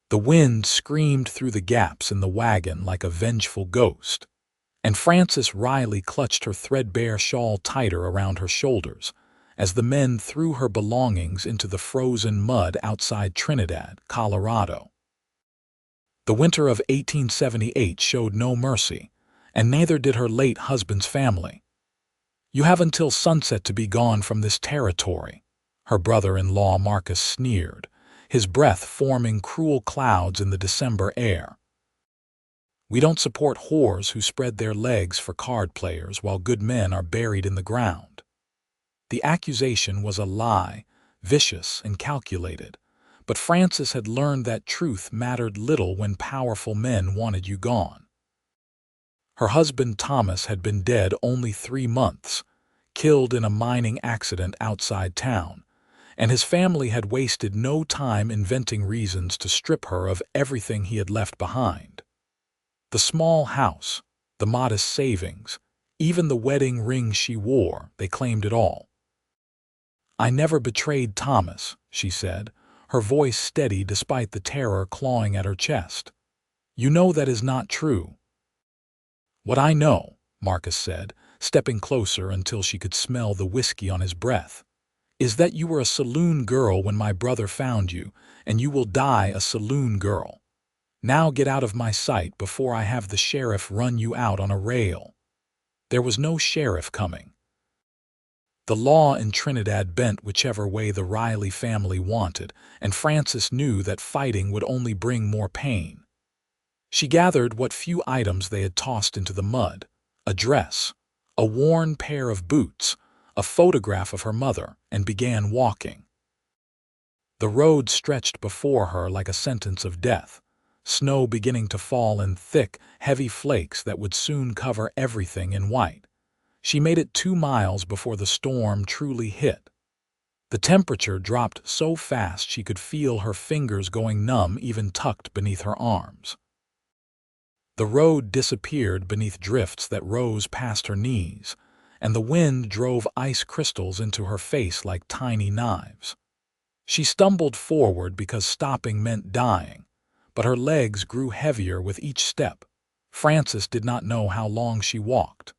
The wind screamed through the gaps in the wagon like a vengeful ghost, and Frances Reilly clutched her threadbare shawl tighter around her shoulders as the men threw her belongings into the frozen mud outside Trinidad, Colorado. The winter of 1878 showed no mercy, and neither did her late husband's family. "You have until sunset to be gone from this territory," her brother-in-law Marcus sneered, his breath forming cruel clouds in the December air. "We don't support whores who spread their legs for card players while good men are buried in the ground." The accusation was a lie, vicious and calculated, but Frances had learned that truth mattered little when powerful men wanted you gone. Her husband Thomas had been dead only 3 months, killed in a mining accident outside town, and his family had wasted no time inventing reasons to strip her of everything he had left behind. The small house, the modest savings, even the wedding ring she wore, they claimed it all. "I never betrayed Thomas," she said, her voice steady despite the terror clawing at her chest. "You know that is not true." "What I know," Marcus said, stepping closer until she could smell the whiskey on his breath, "is that you were a saloon girl when my brother found you, and you will die a saloon girl. Now get out of my sight before I have the sheriff run you out on a rail." There was no sheriff coming. The law in Trinidad bent whichever way the Reilly family wanted, and Frances knew that fighting would only bring more pain. She gathered what few items they had tossed into the mud: a dress, a worn pair of boots, a photograph of her mother, and began walking. The road stretched before her like a sentence of death, snow beginning to fall in thick, heavy flakes that would soon cover everything in white. She made it 2 miles before the storm truly hit. The temperature dropped so fast she could feel her fingers going numb even tucked beneath her arms. The road disappeared beneath drifts that rose past her knees, and the wind drove ice crystals into her face like tiny knives. She stumbled forward because stopping meant dying, but her legs grew heavier with each step. Frances did not know how long she walked.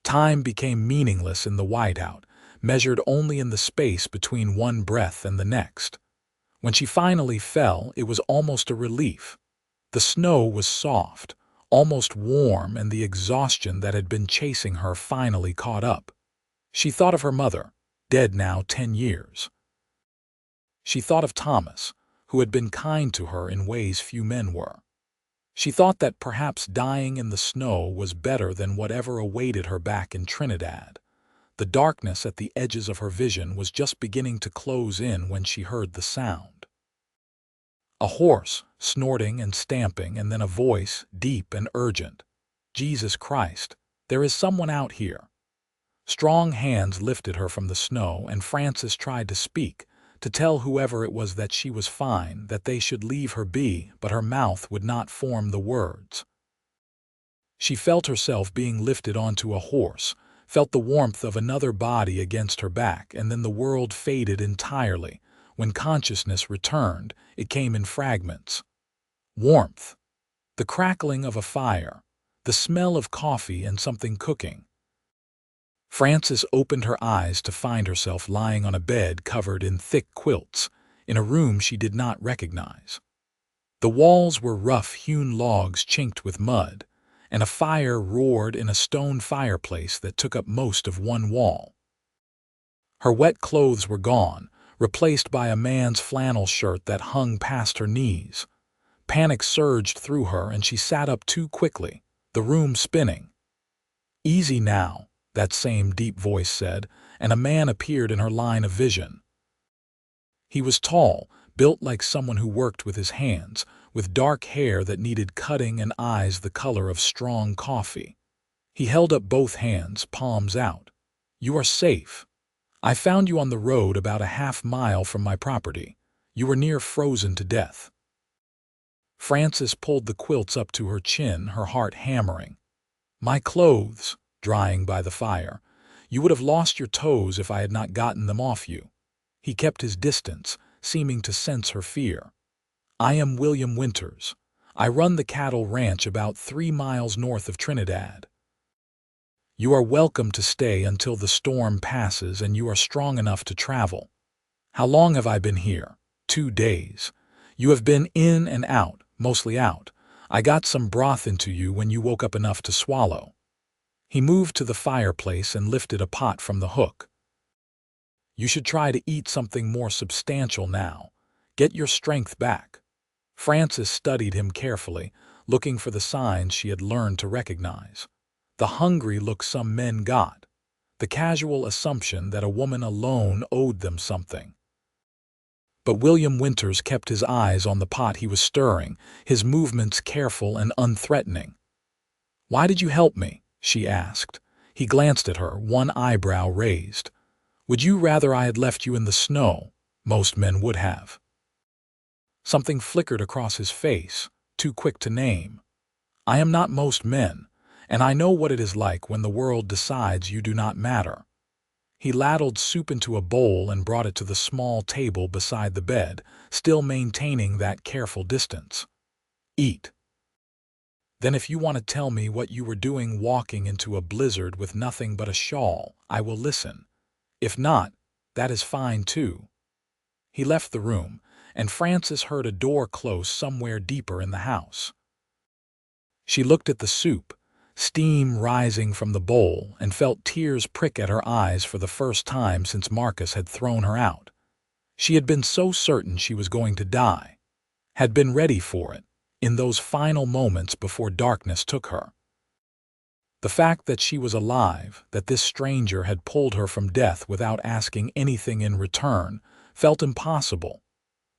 Time became meaningless in the whiteout, measured only in the space between one breath and the next. When she finally fell, it was almost a relief. The snow was soft, almost warm, and the exhaustion that had been chasing her finally caught up. She thought of her mother, dead now 10 years. She thought of Thomas, who had been kind to her in ways few men were. She thought that perhaps dying in the snow was better than whatever awaited her back in Trinidad. The darkness at the edges of her vision was just beginning to close in when she heard the sound. A horse, snorting and stamping, and then a voice, deep and urgent. "Jesus Christ, there is someone out here." Strong hands lifted her from the snow, and Frances tried to speak, to tell whoever it was that she was fine, that they should leave her be, but her mouth would not form the words. She felt herself being lifted onto a horse, felt the warmth of another body against her back, and then the world faded entirely. When consciousness returned, it came in fragments. Warmth, the crackling of a fire, the smell of coffee and something cooking. Frances opened her eyes to find herself lying on a bed covered in thick quilts, in a room she did not recognize. The walls were rough-hewn logs chinked with mud, and a fire roared in a stone fireplace that took up most of one wall. Her wet clothes were gone, replaced by a man's flannel shirt that hung past her knees. Panic surged through her, and she sat up too quickly, the room spinning. "Easy now," that same deep voice said, and a man appeared in her line of vision. He was tall, built like someone who worked with his hands, with dark hair that needed cutting and eyes the color of strong coffee. He held up both hands, palms out. "You are safe. I found you on the road about a half-mile from my property. You were near frozen to death." Frances pulled the quilts up to her chin, her heart hammering. "My clothes," drying by the fire. "You would have lost your toes if I had not gotten them off you." He kept his distance, seeming to sense her fear. I am William Winters. I run the cattle ranch about 3 miles north of Trinidad. You are welcome to stay until the storm passes and you are strong enough to travel. How long have I been here? 2 days. You have been in and out, mostly out. I got some broth into you when you woke up enough to swallow. He moved to the fireplace and lifted a pot from the hook. You should try to eat something more substantial now. Get your strength back. Frances studied him carefully, looking for the signs she had learned to recognize. The hungry look some men got. The casual assumption that a woman alone owed them something. But William Winters kept his eyes on the pot he was stirring, his movements careful and unthreatening. "Why did you help me?" she asked. He glanced at her, one eyebrow raised. "Would you rather I had left you in the snow?" Most men would have. Something flickered across his face, too quick to name. "I am not most men, and I know what it is like when the world decides you do not matter." He ladled soup into a bowl and brought it to the small table beside the bed, still maintaining that careful distance. "Eat. Then if you want to tell me what you were doing walking into a blizzard with nothing but a shawl, I will listen. If not, that is fine too." He left the room, and Frances heard a door close somewhere deeper in the house. She looked at the soup, steam rising from the bowl, and felt tears prick at her eyes for the first time since Marcus had thrown her out. She had been so certain she was going to die, had been ready for it, in those final moments before darkness took her. The fact that she was alive, that this stranger had pulled her from death without asking anything in return, felt impossible.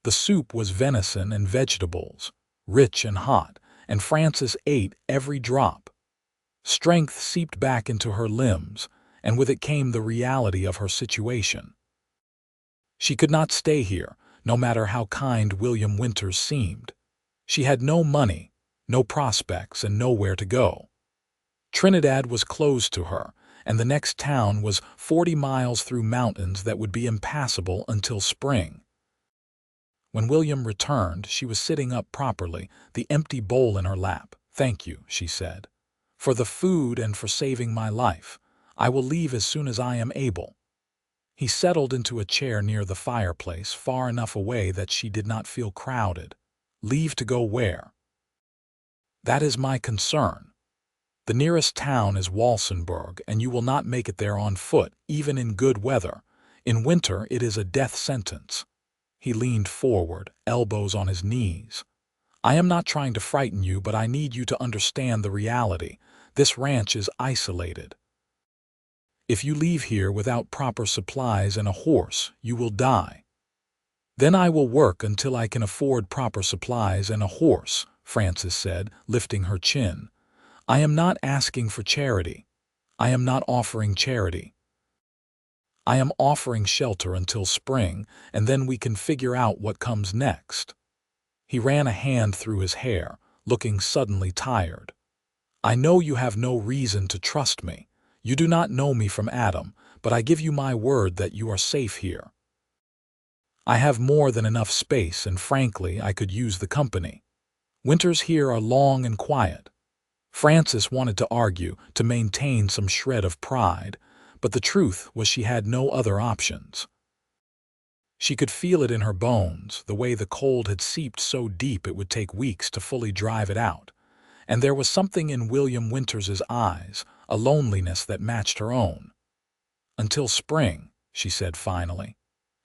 The soup was venison and vegetables, rich and hot, and Frances ate every drop. Strength seeped back into her limbs, and with it came the reality of her situation. She could not stay here, no matter how kind William Winters seemed. She had no money, no prospects, and nowhere to go. Trinidad was closed to her, and the next town was 40 miles through mountains that would be impassable until spring. When William returned, she was sitting up properly, the empty bowl in her lap. "Thank you," she said, "for the food and for saving my life. I will leave as soon as I am able." He settled into a chair near the fireplace, far enough away that she did not feel crowded. "Leave to go where?" "That is my concern. The nearest town is Walsenburg, and you will not make it there on foot, even in good weather. In winter it is a death sentence." He leaned forward, elbows on his knees. "I am not trying to frighten you, but I need you to understand the reality. This ranch is isolated. If you leave here without proper supplies and a horse, you will die." "Then I will work until I can afford proper supplies and a horse," Frances said, lifting her chin. "I am not asking for charity. I am not offering charity. I am offering shelter until spring, and then we can figure out what comes next." He ran a hand through his hair, looking suddenly tired. "I know you have no reason to trust me. You do not know me from Adam, but I give you my word that you are safe here. I have more than enough space, and frankly, I could use the company. Winters here are long and quiet." Frances wanted to argue, to maintain some shred of pride, but the truth was she had no other options. She could feel it in her bones, the way the cold had seeped so deep it would take weeks to fully drive it out. And there was something in William Winters's eyes, a loneliness that matched her own. "Until spring," she said finally.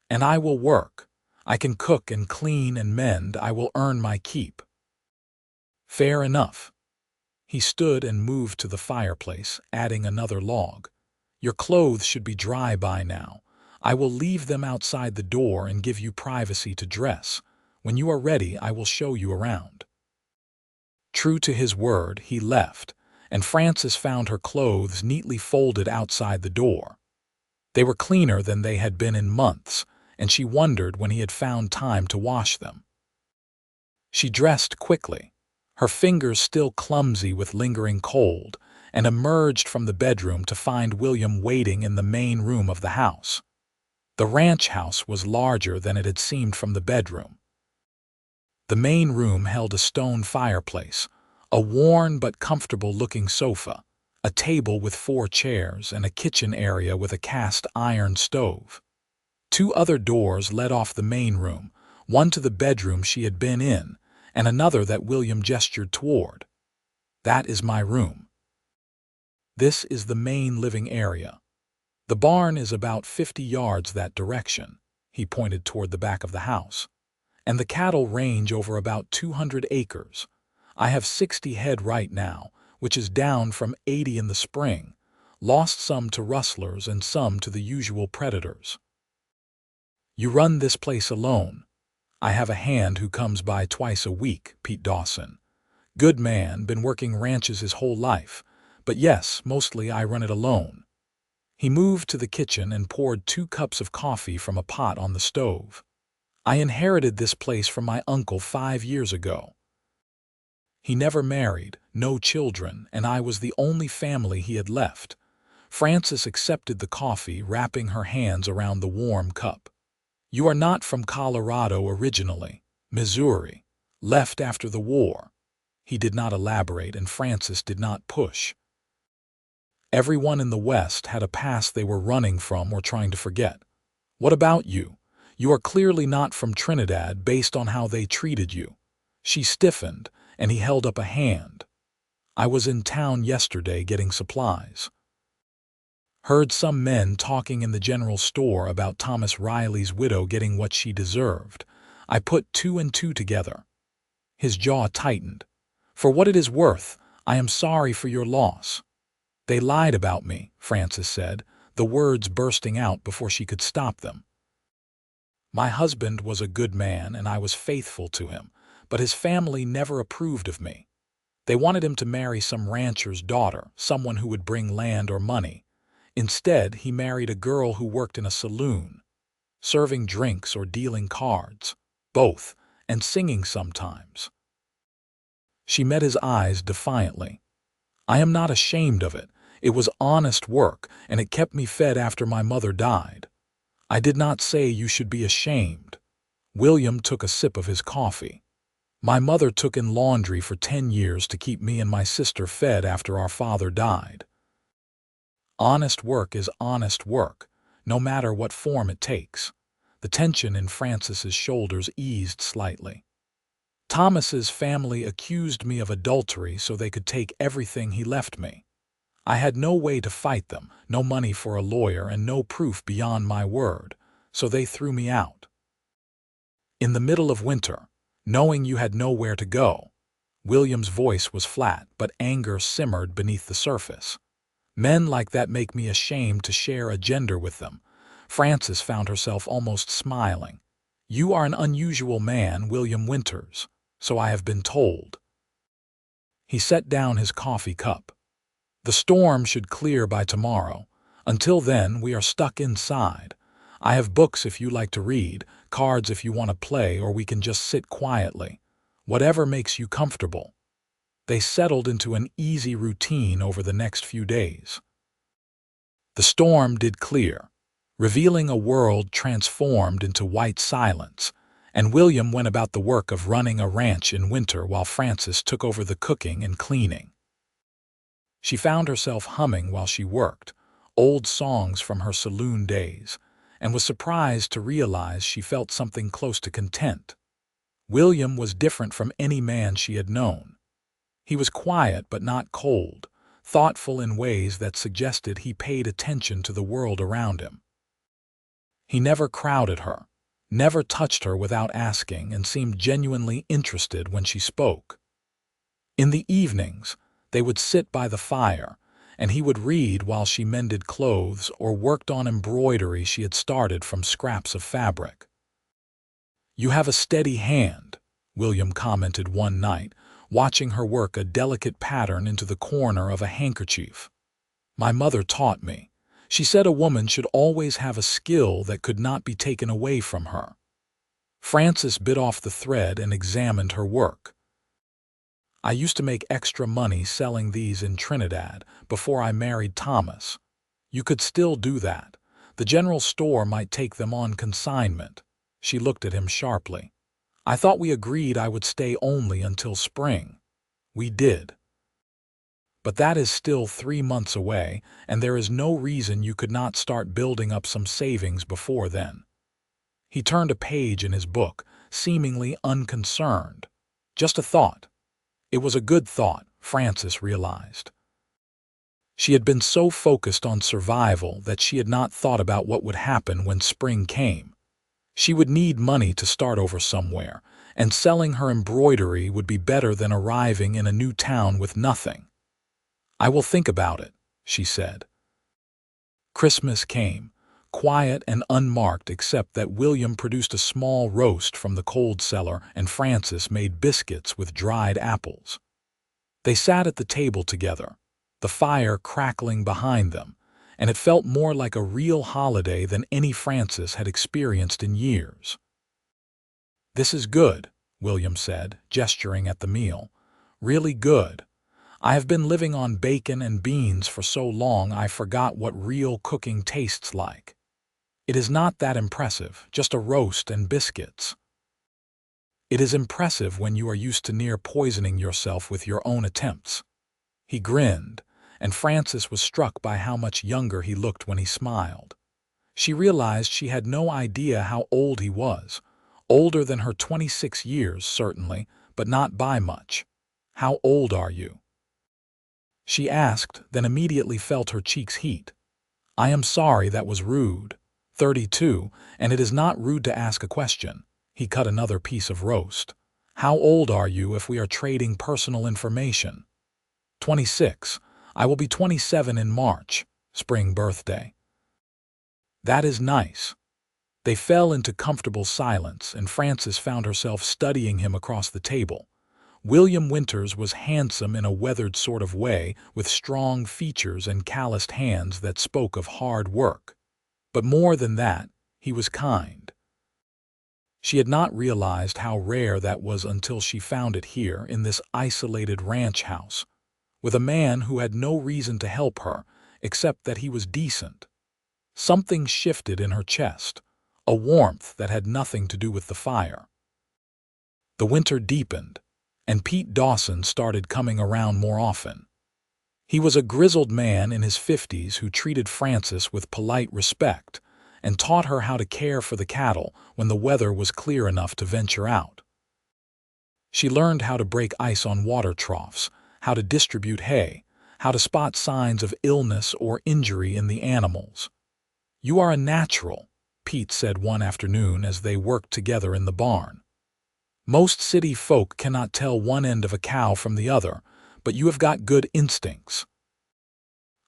"And I will work. I can cook and clean and mend. I will earn my keep." "Fair enough." He stood and moved to the fireplace, adding another log. "Your clothes should be dry by now. I will leave them outside the door and give you privacy to dress. When you are ready, I will show you around." True to his word, he left, and Frances found her clothes neatly folded outside the door. They were cleaner than they had been in months, and she wondered when he had found time to wash them. She dressed quickly, her fingers still clumsy with lingering cold, and emerged from the bedroom to find William waiting in the main room of the house. The ranch house was larger than it had seemed from the bedroom. The main room held a stone fireplace, a worn but comfortable-looking sofa, a table with 4 chairs, and a kitchen area with a cast-iron stove. 2 other doors led off the main room, one to the bedroom she had been in, and another that William gestured toward. "That is my room. This is the main living area. The barn is about 50 yards that direction," he pointed toward the back of the house, "and the cattle range over about 200 acres. I have 60 head right now, which is down from 80 in the spring, lost some to rustlers and some to the usual predators." "You run this place alone?" "I have a hand who comes by twice a week, Pete Dawson. Good man, been working ranches his whole life, but yes, mostly I run it alone." He moved to the kitchen and poured 2 cups of coffee from a pot on the stove. "I inherited this place from my uncle 5 years ago. He never married, no children, and I was the only family he had left." Frances accepted the coffee, wrapping her hands around the warm cup. "You are not from Colorado originally, Missouri. Left after the war." He did not elaborate, and Frances did not push. Everyone in the West had a past they were running from or trying to forget. "What about you? You are clearly not from Trinidad based on how they treated you." She stiffened, and he held up a hand. "I was in town yesterday getting supplies. Heard some men talking in the general store about Thomas Reilly's widow getting what she deserved. I put 2 and 2 together." His jaw tightened. "For what it is worth, I am sorry for your loss." "They lied about me," Frances said, the words bursting out before she could stop them. "My husband was a good man and I was faithful to him, but his family never approved of me. They wanted him to marry some rancher's daughter, someone who would bring land or money. Instead, he married a girl who worked in a saloon, serving drinks or dealing cards, both, and singing sometimes." She met his eyes defiantly. "I am not ashamed of it. It was honest work, and it kept me fed after my mother died. I did not say you should be ashamed." William took a sip of his coffee. "My mother took in laundry for 10 years to keep me and my sister fed after our father died. Honest work is honest work, no matter what form it takes." The tension in Frances's shoulders eased slightly. "Thomas's family accused me of adultery so they could take everything he left me. I had no way to fight them, no money for a lawyer, and no proof beyond my word, so they threw me out. In the middle of winter, knowing you had nowhere to go." William's voice was flat, but anger simmered beneath the surface. "Men like that make me ashamed to share a gender with them." Frances found herself almost smiling. "You are an unusual man, William Winters, so I have been told." He set down his coffee cup. "The storm should clear by tomorrow. Until then, we are stuck inside. I have books if you like to read, cards if you want to play, or we can just sit quietly. Whatever makes you comfortable." They settled into an easy routine over the next few days. The storm did clear, revealing a world transformed into white silence, and William went about the work of running a ranch in winter while Frances took over the cooking and cleaning. She found herself humming while she worked, old songs from her saloon days, and was surprised to realize she felt something close to content. William was different from any man she had known. He was quiet but not cold, thoughtful in ways that suggested he paid attention to the world around him. He never crowded her, never touched her without asking, and seemed genuinely interested when she spoke. In the evenings, they would sit by the fire, and he would read while she mended clothes or worked on embroidery she had started from scraps of fabric. "You have a steady hand," William commented one night, watching her work a delicate pattern into the corner of a handkerchief. "My mother taught me. She said a woman should always have a skill that could not be taken away from her." Frances bit off the thread and examined her work. "I used to make extra money selling these in Trinidad before I married Thomas. You could still do that. The general store might take them on consignment." She looked at him sharply. I thought we agreed I would stay only until spring. We did. But that is still 3 months away, and there is no reason you could not start building up some savings before then. He turned a page in his book, seemingly unconcerned. Just a thought. It was a good thought, Frances realized. She had been so focused on survival that she had not thought about what would happen when spring came. She would need money to start over somewhere, and selling her embroidery would be better than arriving in a new town with nothing. "I will think about it," she said. Christmas came, quiet and unmarked except that William produced a small roast from the cold cellar and Frances made biscuits with dried apples. They sat at the table together, the fire crackling behind them, and it felt more like a real holiday than any Frances had experienced in years. "This is good," William said, gesturing at the meal. "Really good. I have been living on bacon and beans for so long I forgot what real cooking tastes like. It is not that impressive, just a roast and biscuits." "It is impressive when you are used to near poisoning yourself with your own attempts." He grinned, and Frances was struck by how much younger he looked when he smiled. She realized she had no idea how old he was. Older than her 26 years, certainly, but not by much. "How old are you?" she asked, then immediately felt her cheeks heat. "I am sorry, that was rude. 32, and it is not rude to ask a question." He cut another piece of roast. "How old are you if we are trading personal information?" 26. I will be 27 in March, spring birthday." "That is nice." They fell into comfortable silence, and Frances found herself studying him across the table. William Winters was handsome in a weathered sort of way, with strong features and calloused hands that spoke of hard work. But more than that, he was kind. She had not realized how rare that was until she found it here in this isolated ranch house, with a man who had no reason to help her, except that he was decent. Something shifted in her chest, a warmth that had nothing to do with the fire. The winter deepened, and Pete Dawson started coming around more often. He was a grizzled man in his 50s who treated Frances with polite respect and taught her how to care for the cattle when the weather was clear enough to venture out. She learned how to break ice on water troughs, how to distribute hay, how to spot signs of illness or injury in the animals. "You are a natural," Pete said one afternoon as they worked together in the barn. "Most city folk cannot tell one end of a cow from the other, but you have got good instincts."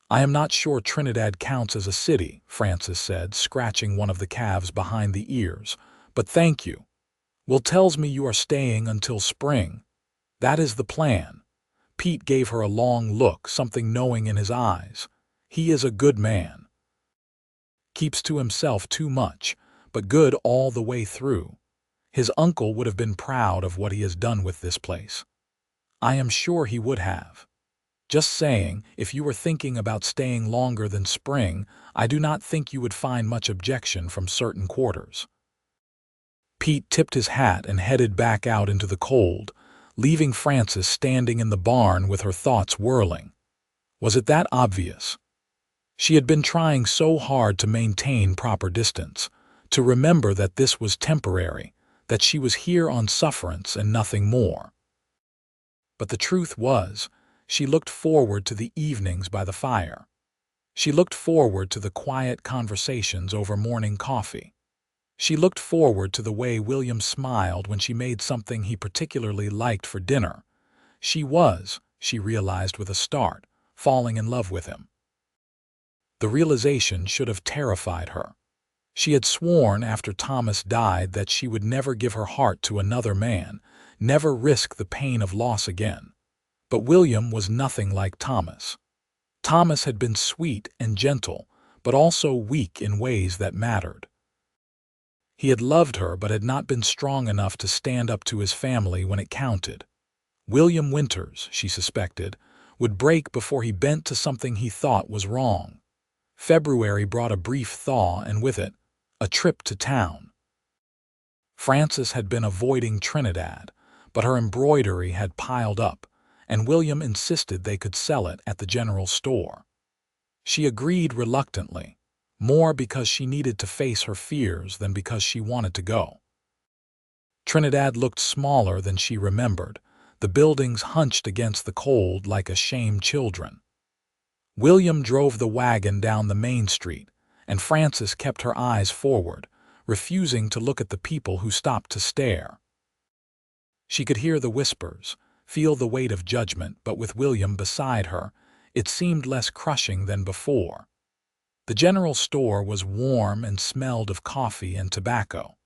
"I am not sure Trinidad counts as a city," Frances said, scratching one of the calves behind the ears, "but thank you. Will tells me you are staying until spring." "That is the plan." Pete gave her a long look, something knowing in his eyes. "He is a good man. Keeps to himself too much, but good all the way through. His uncle would have been proud of what he has done with this place." "I am sure he would have. Just saying, if you were thinking about staying longer than spring, I do not think you would find much objection from certain quarters." Pete tipped his hat and headed back out into the cold, leaving Frances standing in the barn with her thoughts whirling. Was it that obvious? She had been trying so hard to maintain proper distance, to remember that this was temporary, that she was here on sufferance and nothing more. But the truth was, she looked forward to the evenings by the fire. She looked forward to the quiet conversations over morning coffee. She looked forward to the way William smiled when she made something he particularly liked for dinner. She realized with a start, falling in love with him. The realization should have terrified her. She had sworn after Thomas died that she would never give her heart to another man, never risk the pain of loss again. But William was nothing like Thomas. Thomas had been sweet and gentle, but also weak in ways that mattered. He had loved her but had not been strong enough to stand up to his family when it counted. William Winters, she suspected, would break before he bent to something he thought was wrong. February brought a brief thaw and with it, a trip to town. Frances had been avoiding Trinidad, but her embroidery had piled up, and William insisted they could sell it at the general store. She agreed reluctantly, more because she needed to face her fears than because she wanted to go. Trinidad looked smaller than she remembered, the buildings hunched against the cold like ashamed children. William drove the wagon down the main street, and Frances kept her eyes forward, refusing to look at the people who stopped to stare. She could hear the whispers, feel the weight of judgment, but with William beside her, it seemed less crushing than before. The general store was warm and smelled of coffee and tobacco.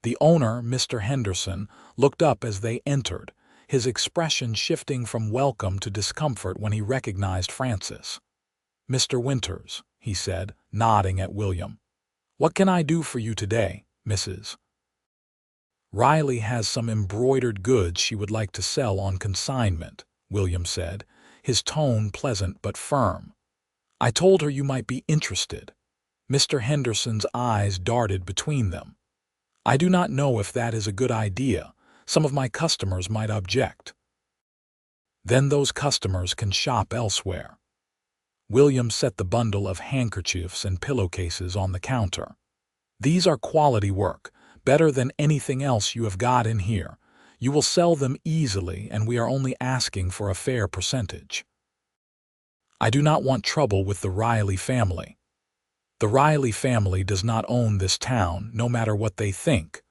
The owner, Mr. Henderson, looked up as they entered, his expression shifting from welcome to discomfort when he recognized Frances. "Mr. Winters," he said, nodding at William. "What can I do for you today, Mrs.?" "Reilly has some embroidered goods she would like to sell on consignment," William said, his tone pleasant but firm. "I told her you might be interested." Mr. Henderson's eyes darted between them. "I do not know if that is a good idea. Some of my customers might object." "Then those customers can shop elsewhere." William set the bundle of handkerchiefs and pillowcases on the counter. "These are quality work, better than anything else you have got in here. You will sell them easily, and we are only asking for a fair percentage." "I do not want trouble with the Reilly family." "The Reilly family does not own this town, no matter what they think."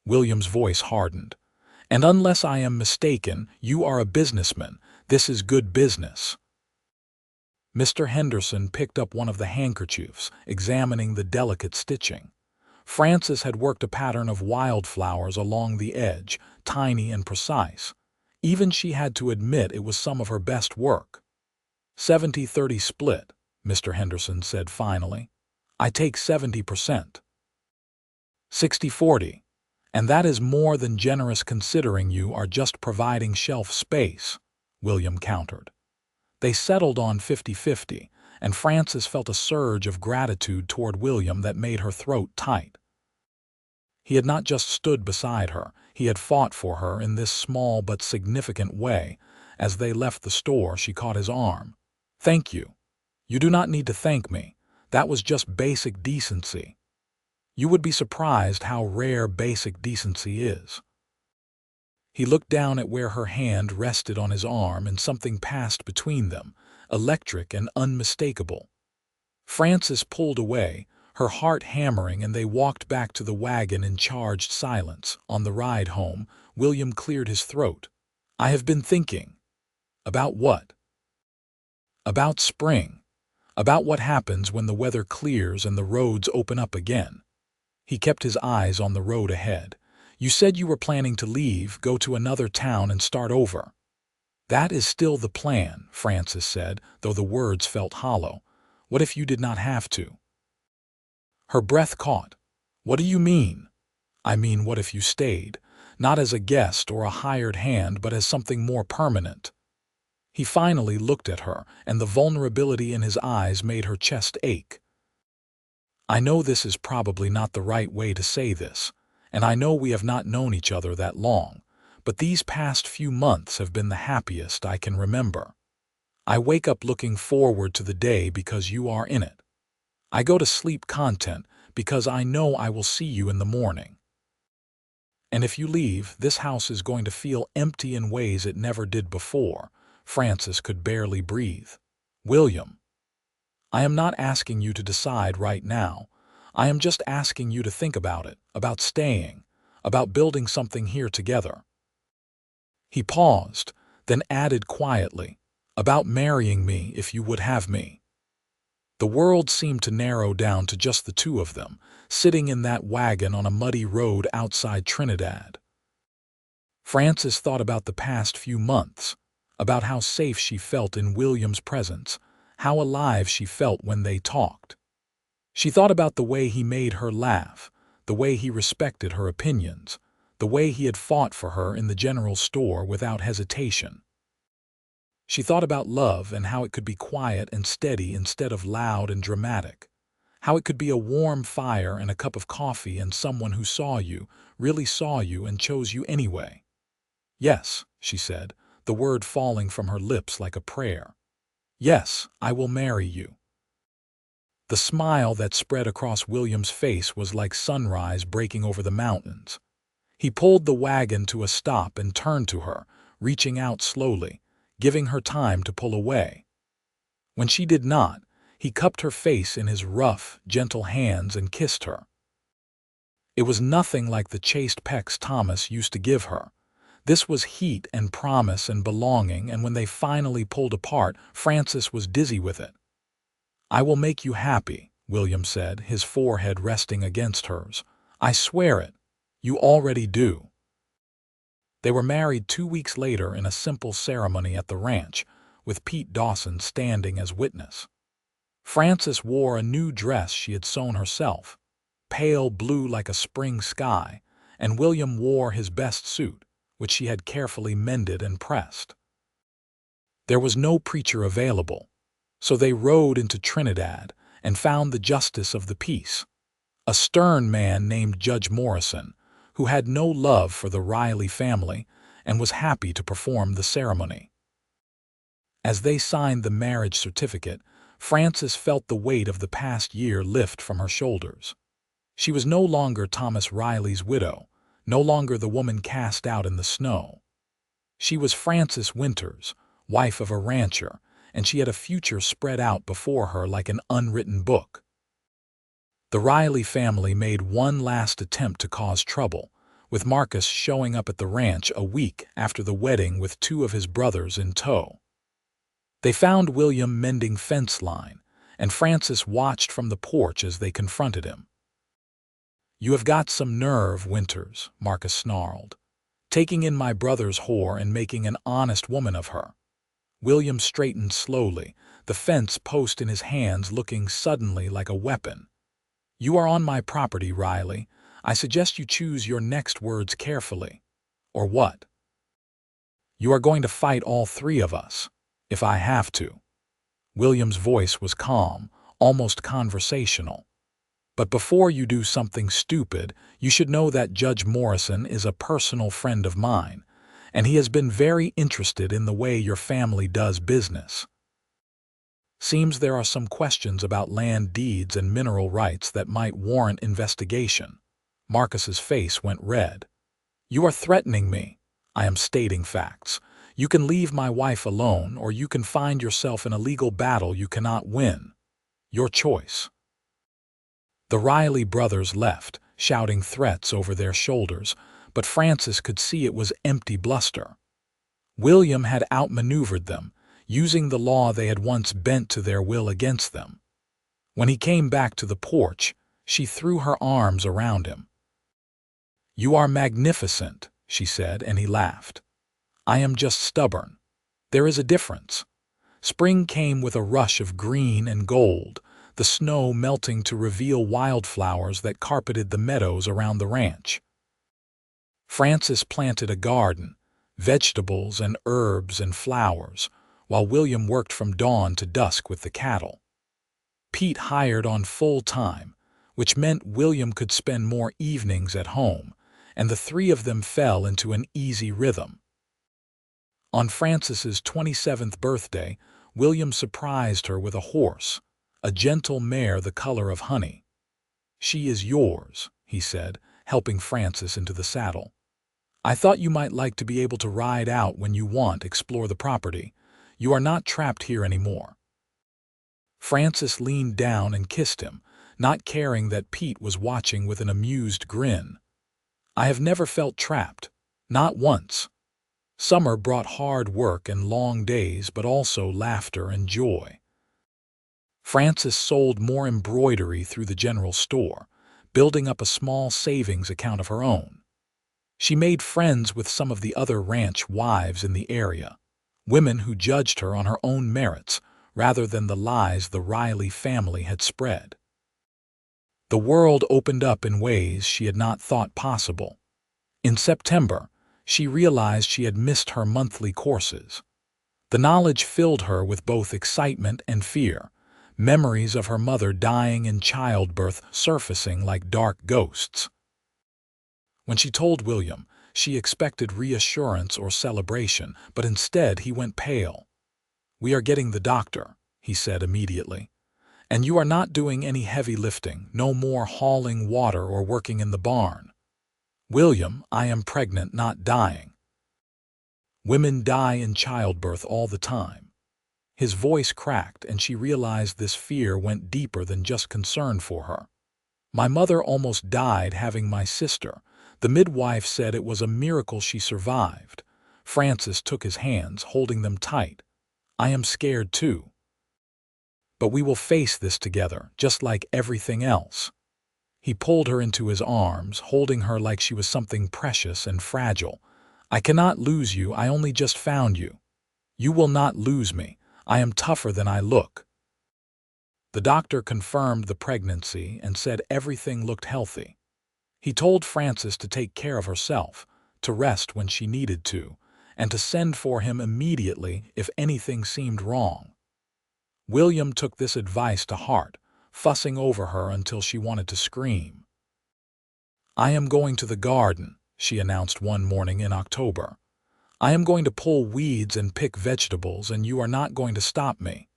William's voice hardened. "And unless I am mistaken, you are a businessman. This is good business." Mr. Henderson picked up one of the handkerchiefs, examining the delicate stitching. Frances had worked a pattern of wildflowers along the edge, tiny and precise. Even she had to admit it was some of her best work. 70-30 split, Mr. Henderson said finally. "I take 70%. 60-40. And that is more than generous considering you are just providing shelf space," William countered. They settled on 50-50, and Frances felt a surge of gratitude toward William that made her throat tight. He had not just stood beside her, he had fought for her in this small but significant way. As they left the store, she caught his arm. "Thank you. You do not need to thank me. That was just basic decency." "You would be surprised how rare basic decency is." He looked down at where her hand rested on his arm, and something passed between them, electric and unmistakable. Frances pulled away, her heart hammering, and they walked back to the wagon in charged silence. On the ride home, William cleared his throat. "I have been thinking." "About what?" "About spring. About what happens when the weather clears and the roads open up again." He kept his eyes on the road ahead. "You said you were planning to leave, go to another town and start over." "That is still the plan," Frances said, though the words felt hollow. "What if you did not have to?" Her breath caught. "What do you mean?" "I mean, what if you stayed? Not as a guest or a hired hand, but as something more permanent." He finally looked at her, and the vulnerability in his eyes made her chest ache. "I know this is probably not the right way to say this, and I know we have not known each other that long, but these past few months have been the happiest I can remember. I wake up looking forward to the day because you are in it. I go to sleep content because I know I will see you in the morning. And if you leave, this house is going to feel empty in ways it never did before." Frances could barely breathe. "William, I am not asking you to decide right now. I am just asking you to think about it, about staying, about building something here together." He paused, then added quietly, "About marrying me if you would have me." The world seemed to narrow down to just the two of them, sitting in that wagon on a muddy road outside Trinidad. Frances thought about the past few months, about how safe she felt in William's presence, how alive she felt when they talked. She thought about the way he made her laugh, the way he respected her opinions, the way he had fought for her in the general store without hesitation. She thought about love and how it could be quiet and steady instead of loud and dramatic, How it could be a warm fire and a cup of coffee and someone who saw you, really saw you and chose you anyway. Yes, she said, the word falling from her lips like a prayer. Yes, I will marry you. The smile that spread across William's face was like sunrise breaking over the mountains. He pulled the wagon to a stop and turned to her, reaching out slowly, giving her time to pull away. When she did not, he cupped her face in his rough, gentle hands and kissed her. It was nothing like the chaste pecks Thomas used to give her. This was heat and promise and belonging, and when they finally pulled apart, Francis was dizzy with it. "I will make you happy," William said, his forehead resting against hers. "I swear it. You already do." They were married 2 weeks later in a simple ceremony at the ranch, with Pete Dawson standing as witness. Frances wore a new dress she had sewn herself, pale blue like a spring sky, and William wore his best suit, which she had carefully mended and pressed. There was no preacher available, so they rode into Trinidad and found the justice of the peace, a stern man named Judge Morrison, who had no love for the Reilly family and was happy to perform the ceremony. As they signed the marriage certificate, Frances felt the weight of the past year lift from her shoulders. She was no longer Thomas Reilly's widow, no longer the woman cast out in the snow. She was Frances Winters, wife of a rancher, and she had a future spread out before her like an unwritten book. The Reilly family made one last attempt to cause trouble, with Marcus showing up at the ranch a week after the wedding with 2 of his brothers in tow. They found William mending fence line, and Frances watched from the porch as they confronted him. "You have got some nerve, Winters," Marcus snarled, "taking in my brother's whore and making an honest woman of her." William straightened slowly, the fence post in his hands looking suddenly like a weapon. "You are on my property, Reilly. I suggest you choose your next words carefully. Or what? You are going to fight all 3 of us, if I have to." William's voice was calm, almost conversational. "But before you do something stupid, you should know that Judge Morrison is a personal friend of mine, and he has been very interested in the way your family does business. Seems there are some questions about land deeds and mineral rights that might warrant investigation." Marcus's face went red. "You are threatening me. I am stating facts. You can leave my wife alone, or you can find yourself in a legal battle you cannot win. Your choice." The Reilly brothers left, shouting threats over their shoulders, but Frances could see it was empty bluster. William had outmaneuvered them, using the law they had once bent to their will against them. When he came back to the porch, she threw her arms around him. "You are magnificent," she said, and he laughed. "I am just stubborn. There is a difference." Spring came with a rush of green and gold, the snow melting to reveal wildflowers that carpeted the meadows around the ranch. Frances planted a garden, vegetables and herbs and flowers, while William worked from dawn to dusk with the cattle. Pete hired on full time, which meant William could spend more evenings at home, and the 3 of them fell into an easy rhythm. On Frances's 27th birthday, William surprised her with a horse, a gentle mare the color of honey. "She is yours," he said, helping Frances into the saddle. "I thought you might like to be able to ride out when you want, explore the property. You are not trapped here anymore." Frances leaned down and kissed him, not caring that Pete was watching with an amused grin. "I have never felt trapped, not once. Summer brought hard work and long days, but also laughter and joy." Frances sold more embroidery through the general store, building up a small savings account of her own. She made friends with some of the other ranch wives in the area, women who judged her on her own merits rather than the lies the Reilly family had spread. The world opened up in ways she had not thought possible. In September, she realized she had missed her monthly courses. The knowledge filled her with both excitement and fear, memories of her mother dying in childbirth surfacing like dark ghosts. When she told William, she expected reassurance or celebration, but instead he went pale. "We are getting the doctor," he said immediately. "And you are not doing any heavy lifting, no more hauling water or working in the barn." "William, I am pregnant, not dying. Women die in childbirth all the time." His voice cracked, and she realized this fear went deeper than just concern for her. "My mother almost died having my sister. The midwife said it was a miracle she survived." Francis took his hands, holding them tight. "I am scared too. But we will face this together, just like everything else." He pulled her into his arms, holding her like she was something precious and fragile. "I cannot lose you, I only just found you. You will not lose me. I am tougher than I look." The doctor confirmed the pregnancy and said everything looked healthy. He told Frances to take care of herself, to rest when she needed to, and to send for him immediately if anything seemed wrong. William took this advice to heart, fussing over her until she wanted to scream. "I am going to the garden," she announced one morning in October. "I am going to pull weeds and pick vegetables, and you are not going to stop me.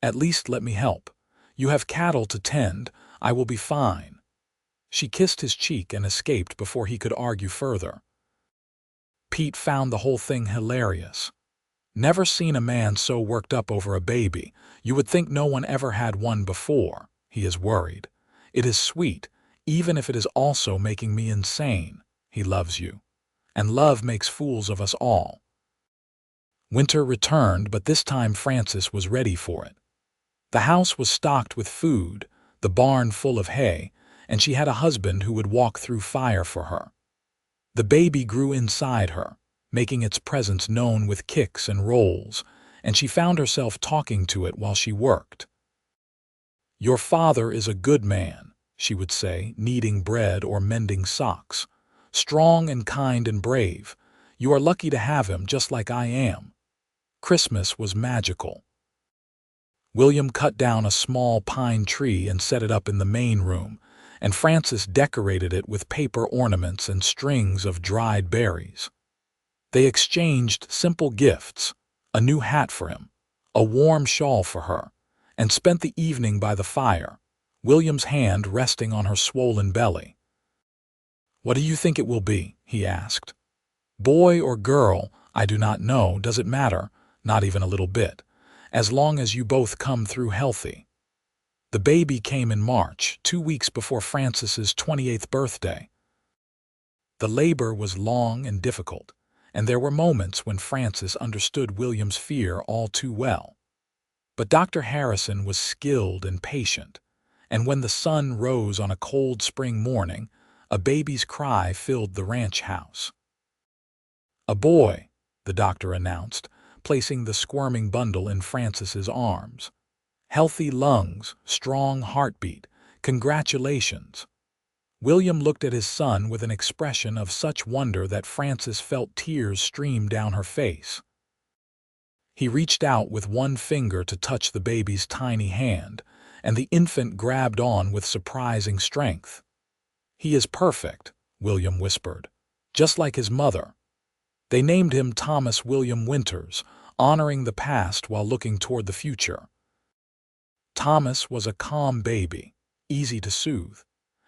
At least let me help. You have cattle to tend. I will be fine." She kissed his cheek and escaped before he could argue further. Pete found the whole thing hilarious. "Never seen a man so worked up over a baby. You would think no one ever had one before," he is worried. "It is sweet, even if it is also making me insane. He loves you. And love makes fools of us all." Winter returned, but this time Frances was ready for it. The house was stocked with food, the barn full of hay, and she had a husband who would walk through fire for her. The baby grew inside her, making its presence known with kicks and rolls, and she found herself talking to it while she worked. "Your father is a good man," she would say, kneading bread or mending socks. "Strong and kind and brave. You are lucky to have him, just like I am." Christmas was magical. William cut down a small pine tree and set it up in the main room, and Frances decorated it with paper ornaments and strings of dried berries. They exchanged simple gifts, a new hat for him, a warm shawl for her, and spent the evening by the fire, William's hand resting on her swollen belly. "What do you think it will be?" he asked. "Boy or girl, I do not know. Does it matter? Not even a little bit, as long as you both come through healthy." The baby came in March, 2 weeks before Frances's 28th birthday. The labor was long and difficult, and there were moments when Frances understood William's fear all too well. But Dr. Harrison was skilled and patient, and when the sun rose on a cold spring morning, a baby's cry filled the ranch house. "A boy," the doctor announced, placing the squirming bundle in Frances's arms. "Healthy lungs, strong heartbeat. Congratulations." William looked at his son with an expression of such wonder that Frances felt tears stream down her face. He reached out with one finger to touch the baby's tiny hand, and the infant grabbed on with surprising strength. "He is perfect," William whispered, "just like his mother." They named him Thomas William Winters, honoring the past while looking toward the future. Thomas was a calm baby, easy to soothe,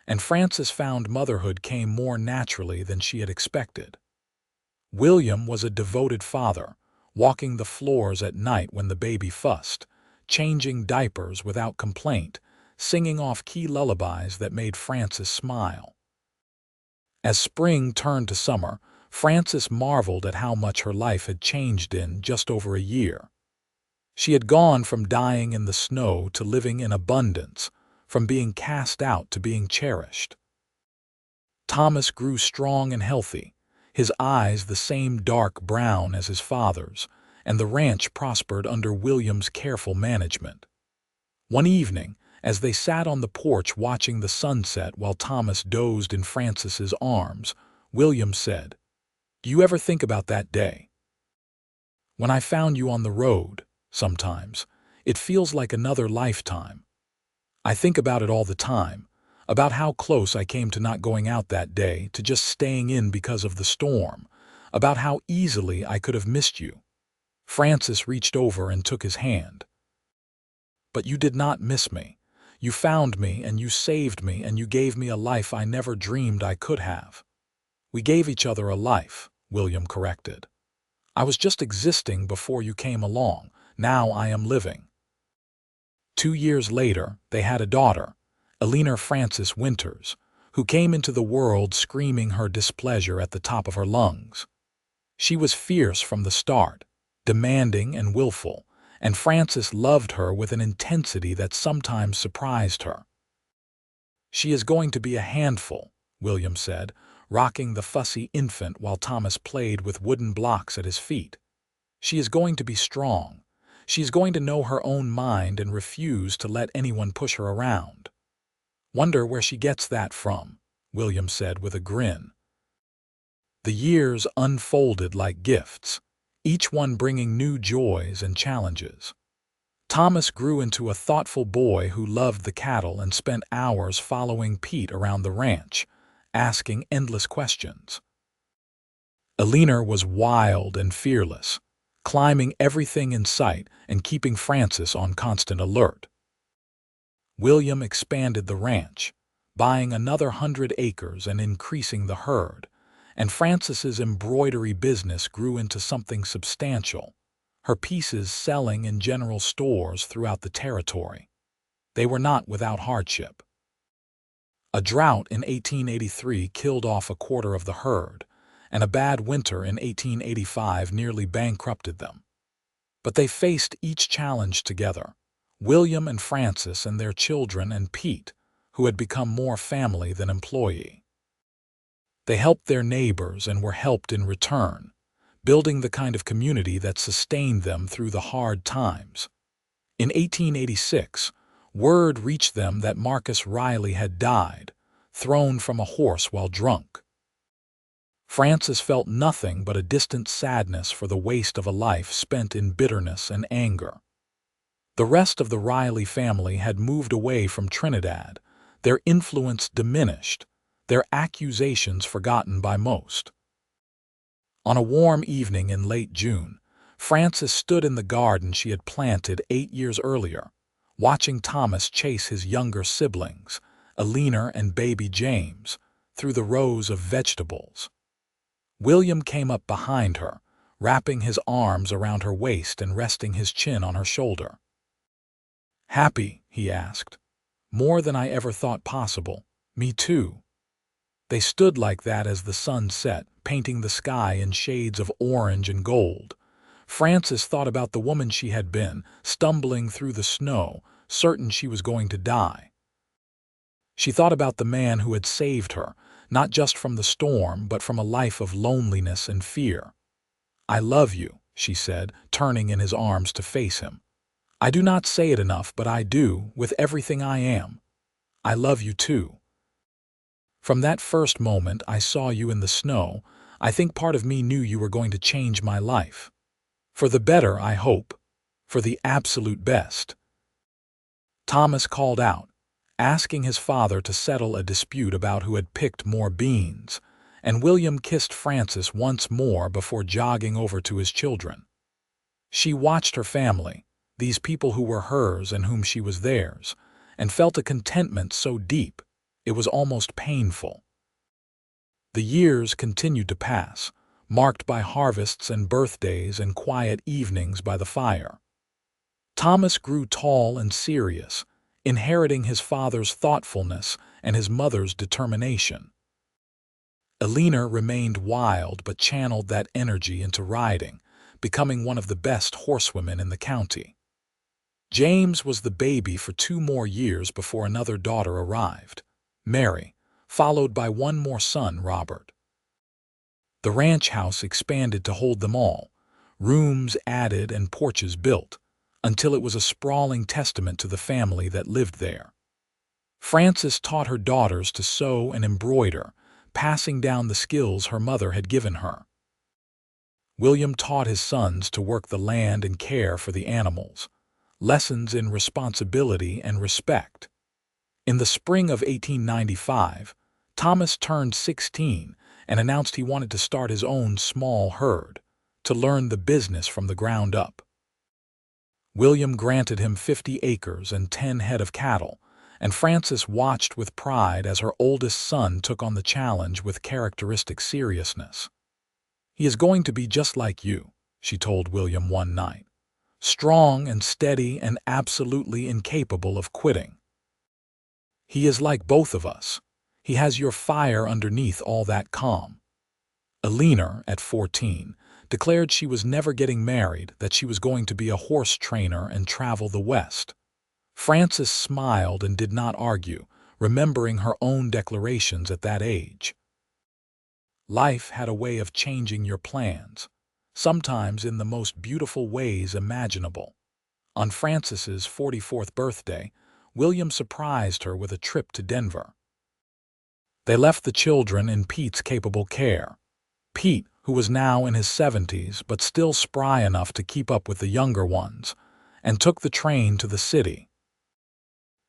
and Frances found motherhood came more naturally than she had expected. William was a devoted father, walking the floors at night when the baby fussed, changing diapers without complaint, singing off key lullabies that made Frances smile. As spring turned to summer, Frances marveled at how much her life had changed in just over a year. She had gone from dying in the snow to living in abundance, from being cast out to being cherished. Thomas grew strong and healthy, his eyes the same dark brown as his father's, and the ranch prospered under William's careful management. One evening, as they sat on the porch watching the sunset while Thomas dozed in Frances's arms, William said, "Do you ever think about that day when I found you on the road? Sometimes It feels like another lifetime. I think about it all the time, about how close I came to not going out that day, to just staying in because of the storm, about how easily I could have missed you." Francis reached over and took his hand. "But you did not miss me. You found me and you saved me and you gave me a life I never dreamed I could have." "We gave each other a life," William corrected. "I was just existing before you came along. Now I am living." 2 years later, they had a daughter, Eleanor Frances Winters, who came into the world screaming her displeasure at the top of her lungs. She was fierce from the start, demanding and willful, and Frances loved her with an intensity that sometimes surprised her. "She is going to be a handful," William said, rocking the fussy infant while Thomas played with wooden blocks at his feet. "She is going to be strong. She is going to know her own mind and refuse to let anyone push her around." "Wonder where she gets that from," William said with a grin. The years unfolded like gifts, each one bringing new joys and challenges. Thomas grew into a thoughtful boy who loved the cattle and spent hours following Pete around the ranch, asking endless questions. Eleanor was wild and fearless, climbing everything in sight and keeping Francis on constant alert. William expanded the ranch, buying another 100 acres and increasing the herd, and Francis's embroidery business grew into something substantial, her pieces selling in general stores throughout the territory. They were not without hardship. A drought in 1883 killed off a quarter of the herd, and a bad winter in 1885 nearly bankrupted them. But they faced each challenge together, William and Francis and their children and Pete, who had become more family than employee. They helped their neighbors and were helped in return, building the kind of community that sustained them through the hard times. In 1886, word reached them that Marcus Reilly had died, thrown from a horse while drunk. Francis felt nothing but a distant sadness for the waste of a life spent in bitterness and anger. The rest of the Reilly family had moved away from Trinidad, their influence diminished, their accusations forgotten by most. On a warm evening in late June, Frances stood in the garden she had planted 8 years earlier, watching Thomas chase his younger siblings, Eleanor and baby James, through the rows of vegetables. William came up behind her, wrapping his arms around her waist and resting his chin on her shoulder. "Happy?" he asked. "More than I ever thought possible. Me too." They stood like that as the sun set, painting the sky in shades of orange and gold. Frances thought about the woman she had been, stumbling through the snow, certain she was going to die. She thought about the man who had saved her, not just from the storm, but from a life of loneliness and fear. "I love you," she said, turning in his arms to face him. "I do not say it enough, but I do, with everything I am. I love you too. From that first moment I saw you in the snow, I think part of me knew you were going to change my life. For the better, I hope. For the absolute best." Thomas called out, asking his father to settle a dispute about who had picked more beans, and William kissed Frances once more before jogging over to his children. She watched her family, these people who were hers and whom she was theirs, and felt a contentment so deep it was almost painful. The years continued to pass, marked by harvests and birthdays and quiet evenings by the fire. Thomas grew tall and serious, inheriting his father's thoughtfulness and his mother's determination. Eleanor remained wild but channeled that energy into riding, becoming one of the best horsewomen in the county. James was the baby for 2 more years before another daughter arrived, Mary, followed by one more son, Robert. The ranch house expanded to hold them all, rooms added and porches built, until it was a sprawling testament to the family that lived there. Frances taught her daughters to sew and embroider, passing down the skills her mother had given her. William taught his sons to work the land and care for the animals, lessons in responsibility and respect. In the spring of 1895, Thomas turned 16 and announced he wanted to start his own small herd, to learn the business from the ground up. William granted him 50 acres and 10 head of cattle, and Frances watched with pride as her oldest son took on the challenge with characteristic seriousness. "He is going to be just like you," she told William one night, "strong and steady and absolutely incapable of quitting. He is like both of us. He has your fire underneath all that calm." Eleanor, at 14, declared she was never getting married, that she was going to be a horse trainer and travel the West. Frances smiled and did not argue, remembering her own declarations at that age. Life had a way of changing your plans, sometimes in the most beautiful ways imaginable. On Frances's 44th birthday, William surprised her with a trip to Denver. They left the children in Pete's capable care. Pete, who was now in his 70s but still spry enough to keep up with the younger ones, and took the train to the city.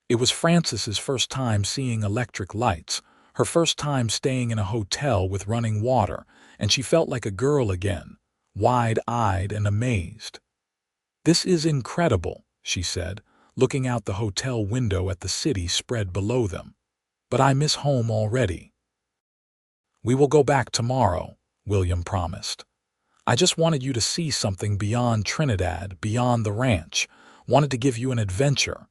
It was Frances's first time seeing electric lights, her first time staying in a hotel with running water, and she felt like a girl again, wide-eyed and amazed. "This is incredible," she said, looking out the hotel window at the city spread below them. "But I miss home already." "We will go back tomorrow," William promised. "I just wanted you to see something beyond Trinidad, beyond the ranch, wanted to give you an adventure.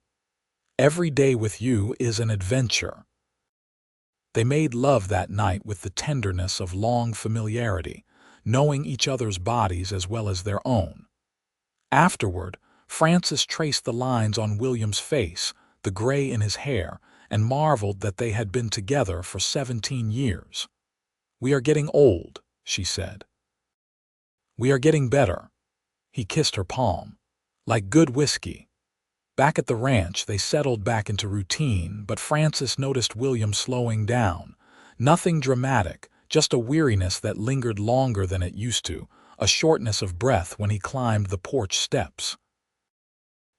Every day with you is an adventure." They made love that night with the tenderness of long familiarity, knowing each other's bodies as well as their own. Afterward, Frances traced the lines on William's face, the gray in his hair, and marveled that they had been together for 17 years. "We are getting old," she said. "We are getting better." He kissed her palm. "Like good whiskey." Back at the ranch, they settled back into routine, but Frances noticed William slowing down. Nothing dramatic, just a weariness that lingered longer than it used to, a shortness of breath when he climbed the porch steps.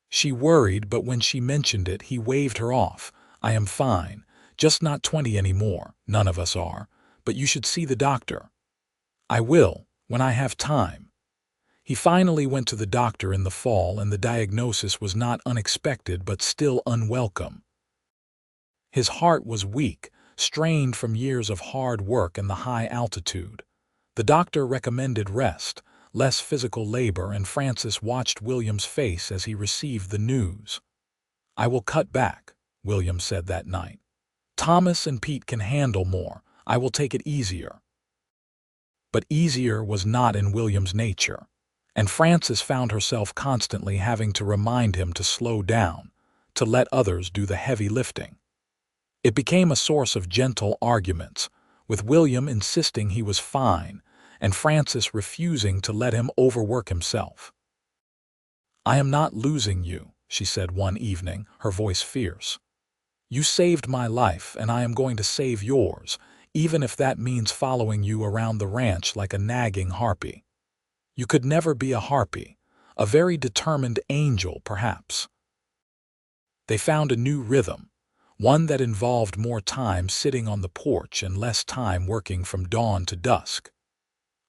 She worried, but when she mentioned it, he waved her off. "I am fine, just not 20 anymore, none of us are, but you should see the doctor." "I will, when I have time." He finally went to the doctor in the fall, and the diagnosis was not unexpected but still unwelcome. His heart was weak, strained from years of hard work and the high altitude. The doctor recommended rest, less physical labor, and Frances watched William's face as he received the news. "I will cut back," William said that night. "Thomas and Pete can handle more. I will take it easier." But easier was not in William's nature, and Frances found herself constantly having to remind him to slow down, to let others do the heavy lifting. It became a source of gentle arguments, with William insisting he was fine and Frances refusing to let him overwork himself. "I am not losing you," she said one evening, her voice fierce. "You saved my life, and I am going to save yours, even if that means following you around the ranch like a nagging harpy. You could never be a harpy, a very determined angel, perhaps." They found a new rhythm, one that involved more time sitting on the porch and less time working from dawn to dusk.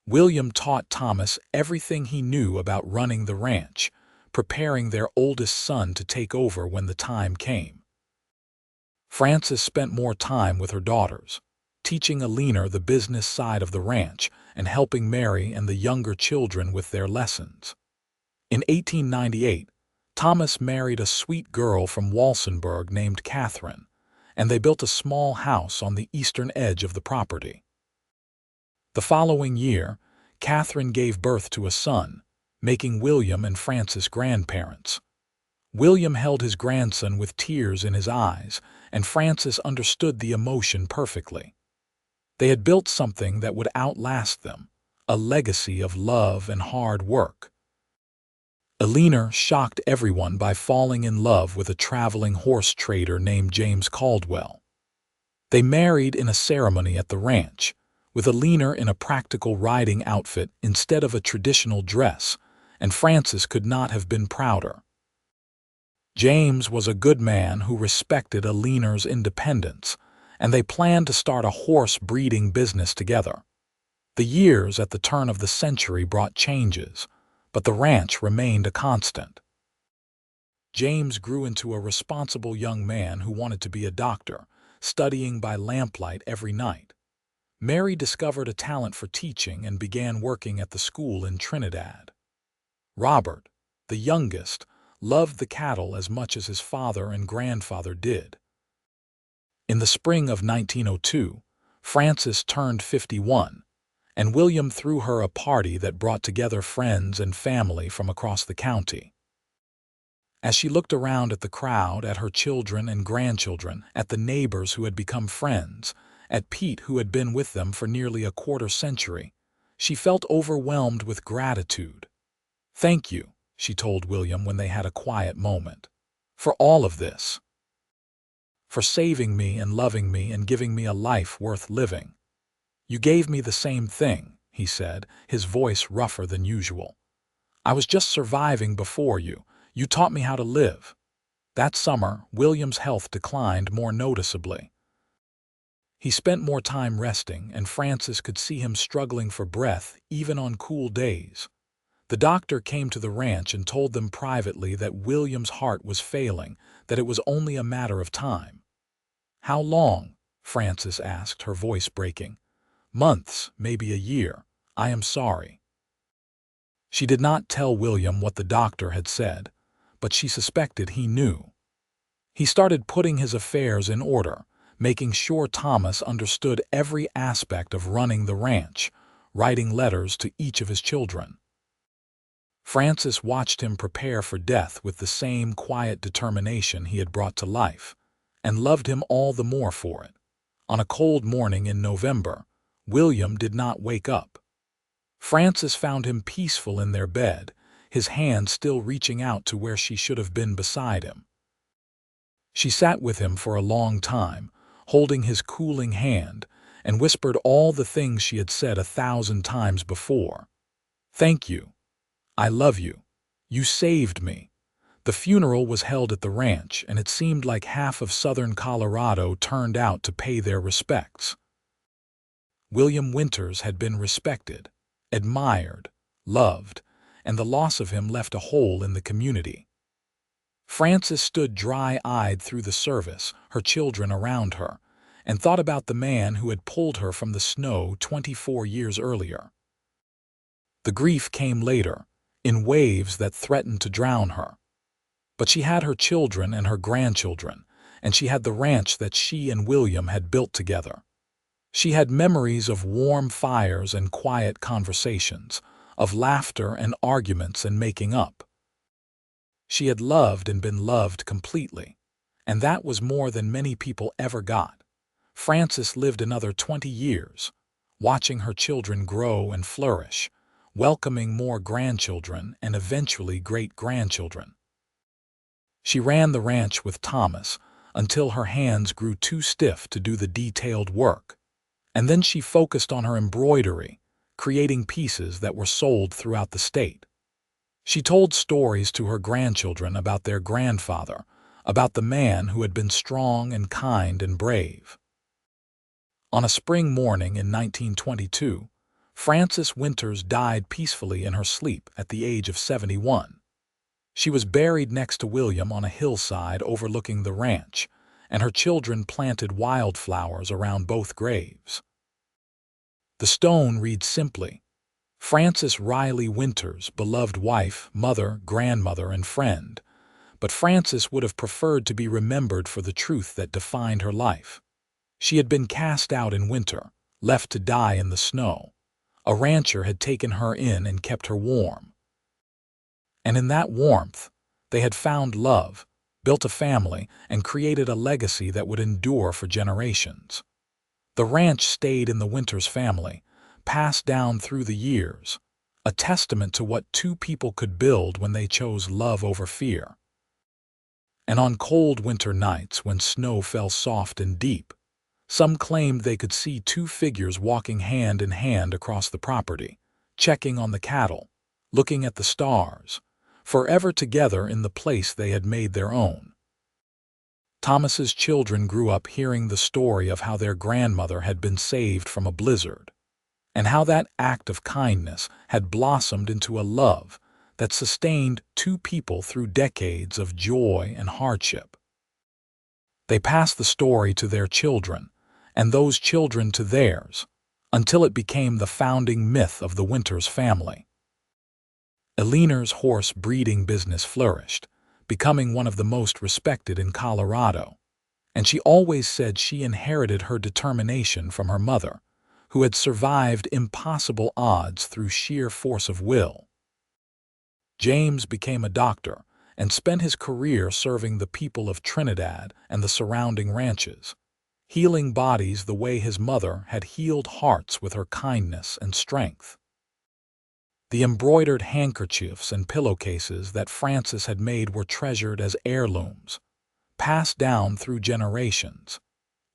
William taught Thomas everything he knew about running the ranch, preparing their oldest son to take over when the time came. Frances spent more time with her daughters, teaching Eleanor the business side of the ranch and helping Mary and the younger children with their lessons. In 1898, Thomas married a sweet girl from Walsenburg named Catherine, and they built a small house on the eastern edge of the property. The following year, Catherine gave birth to a son, making William and Frances grandparents. William held his grandson with tears in his eyes, and Frances understood the emotion perfectly. They had built something that would outlast them, a legacy of love and hard work. Eleanor shocked everyone by falling in love with a traveling horse trader named James Caldwell. They married in a ceremony at the ranch, with Eleanor in a practical riding outfit instead of a traditional dress, and Frances could not have been prouder. James was a good man who respected a leaner's independence, and they planned to start a horse breeding business together. The years at the turn of the century brought changes, but the ranch remained a constant. James grew into a responsible young man who wanted to be a doctor, studying by lamplight every night. Mary discovered a talent for teaching and began working at the school in Trinidad. Robert, the youngest, loved the cattle as much as his father and grandfather did. In the spring of 1902, Frances turned 51, and William threw her a party that brought together friends and family from across the county. As she looked around at the crowd, at her children and grandchildren, at the neighbors who had become friends, at Pete who had been with them for nearly a quarter-century, she felt overwhelmed with gratitude. "Thank you," she told William when they had a quiet moment, "for all of this. For saving me and loving me and giving me a life worth living." "You gave me the same thing," he said, his voice rougher than usual. "I was just surviving before you. You taught me how to live." That summer, William's health declined more noticeably. He spent more time resting, and Frances could see him struggling for breath even on cool days. The doctor came to the ranch and told them privately that William's heart was failing, that it was only a matter of time. "How long?" Frances asked, her voice breaking. "Months, maybe a year. I am sorry." She did not tell William what the doctor had said, but she suspected he knew. He started putting his affairs in order, making sure Thomas understood every aspect of running the ranch, writing letters to each of his children. Frances watched him prepare for death with the same quiet determination he had brought to life, and loved him all the more for it. On a cold morning in November, William did not wake up. Frances found him peaceful in their bed, his hand still reaching out to where she should have been beside him. She sat with him for a long time, holding his cooling hand, and whispered all the things she had said 1,000 times before. "Thank you. I love you. You saved me." The funeral was held at the ranch, and it seemed like half of southern Colorado turned out to pay their respects. William Winters had been respected, admired, loved, and the loss of him left a hole in the community. Frances stood dry-eyed through the service, her children around her, and thought about the man who had pulled her from the snow 24 years earlier. The grief came later, in waves that threatened to drown her. But she had her children and her grandchildren, and she had the ranch that she and William had built together. She had memories of warm fires and quiet conversations, of laughter and arguments and making up. She had loved and been loved completely, and that was more than many people ever got. Frances lived another 20 years, watching her children grow and flourish, welcoming more grandchildren and eventually great-grandchildren. She ran the ranch with Thomas until her hands grew too stiff to do the detailed work, and then she focused on her embroidery, creating pieces that were sold throughout the state. She told stories to her grandchildren about their grandfather, about the man who had been strong and kind and brave. On a spring morning in 1922, Frances Winters died peacefully in her sleep at the age of 71. She was buried next to William on a hillside overlooking the ranch, and her children planted wildflowers around both graves. The stone reads simply, "Frances Reilly Winters, beloved wife, mother, grandmother, and friend," but Frances would have preferred to be remembered for the truth that defined her life. She had been cast out in winter, left to die in the snow. A rancher had taken her in and kept her warm. And in that warmth, they had found love, built a family, and created a legacy that would endure for generations. The ranch stayed in the Winters family, passed down through the years, a testament to what two people could build when they chose love over fear. And on cold winter nights when snow fell soft and deep, some claimed they could see two figures walking hand in hand across the property, checking on the cattle, looking at the stars. forever together in the place they had made their own. Thomas's children grew up hearing the story of how their grandmother had been saved from a blizzard, and how that act of kindness had blossomed into a love that sustained two people through decades of joy and hardship. They passed the story to their children, and those children to theirs, until it became the founding myth of the Winters family. Eleanor's horse breeding business flourished, becoming one of the most respected in Colorado, and she always said she inherited her determination from her mother, who had survived impossible odds through sheer force of will. James became a doctor and spent his career serving the people of Trinidad and the surrounding ranches, healing bodies the way his mother had healed hearts with her kindness and strength. The embroidered handkerchiefs and pillowcases that Frances had made were treasured as heirlooms, passed down through generations,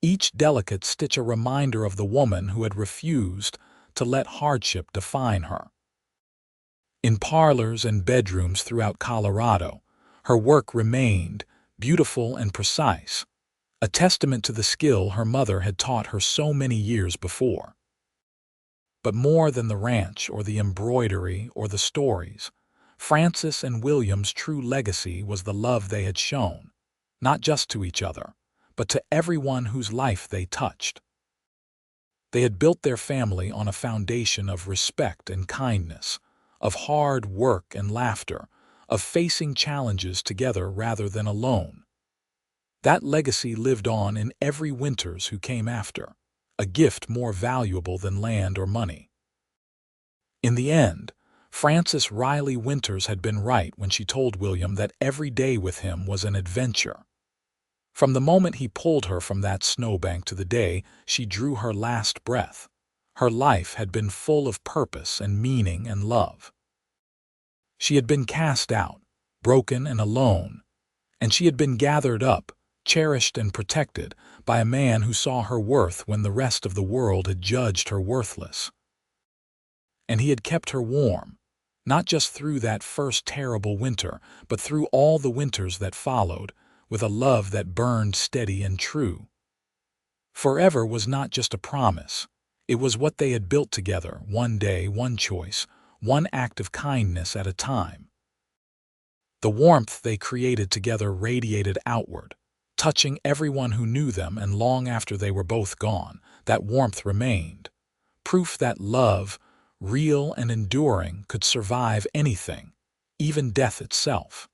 each delicate stitch a reminder of the woman who had refused to let hardship define her. In parlors and bedrooms throughout Colorado, her work remained beautiful and precise, a testament to the skill her mother had taught her so many years before. But more than the ranch or the embroidery or the stories, Frances and William's true legacy was the love they had shown, not just to each other, but to everyone whose life they touched. They had built their family on a foundation of respect and kindness, of hard work and laughter, of facing challenges together rather than alone. That legacy lived on in every Winters who came after, a gift more valuable than land or money. In the end, Frances Reilly Winters had been right when she told William that every day with him was an adventure. From the moment he pulled her from that snowbank to the day she drew her last breath, her life had been full of purpose and meaning and love. She had been cast out, broken and alone, and she had been gathered up, cherished and protected by a man who saw her worth when the rest of the world had judged her worthless. And he had kept her warm, not just through that first terrible winter, but through all the winters that followed, with a love that burned steady and true. Forever was not just a promise. It was what they had built together, one day, one choice, one act of kindness at a time. The warmth they created together radiated outward, touching everyone who knew them, and long after they were both gone, that warmth remained, proof that love, real and enduring, could survive anything, even death itself.